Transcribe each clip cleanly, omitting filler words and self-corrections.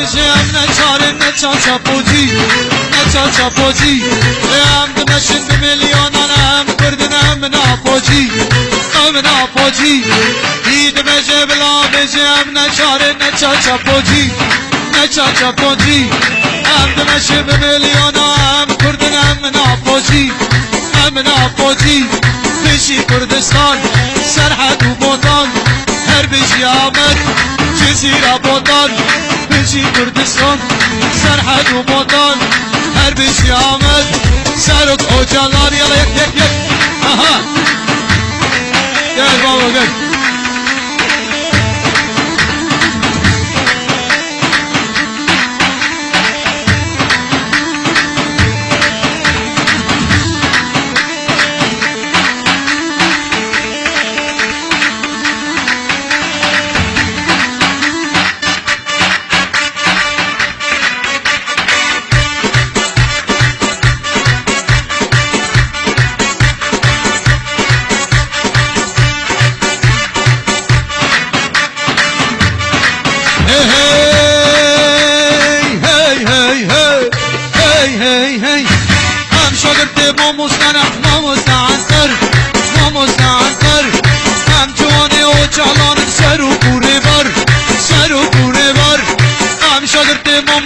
بجم نچاره نچاچا پوچی نچاچا پوچی هم دمشن بمیلیونان هم کردن هم ناپوچی هم ناپوچی دید بجه بلا بجم نچاره نچاچا پوچی نچاچا پوچی هم دمشن بمیلیونان هم کردن هم ناپوچی هم ناپوچی بشی کردستان سرحد و بوطان هر بشی آمد جزیره بوطان بشی کردستان سرحد و بوطان هر بشی آمد سرک او جلال یلا یک آها گل بابا گل ما مستعنتر هم جوانه و جلان سر و کوره بر هم شاگرد ما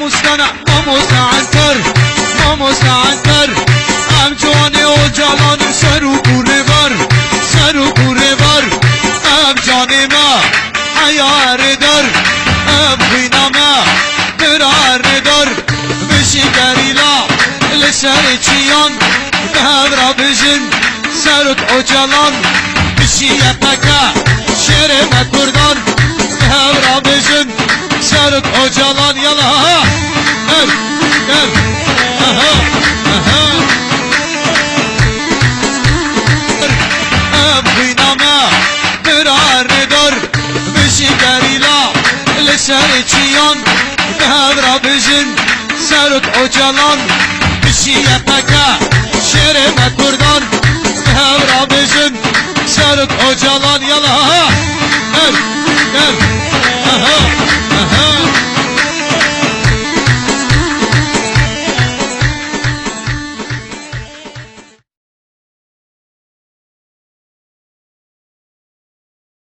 مستعنتر هم جوانه و جلان سر و کوره بر هم جانه ما حیار در هم خوینا ما برار در بشی گریلا لسر چیان هبرا بجن سرت اوجلان بشی یپکا شیر مکردان هبرا بجن سرت اوجلان یلا ها گل هم خوینامه برار ندار بشی گریلا لسر چیان هبرا بجن سرت اوجلان بشی یپکا شیر مکردان هبرا بجن سرک اوجالان یلا ها گل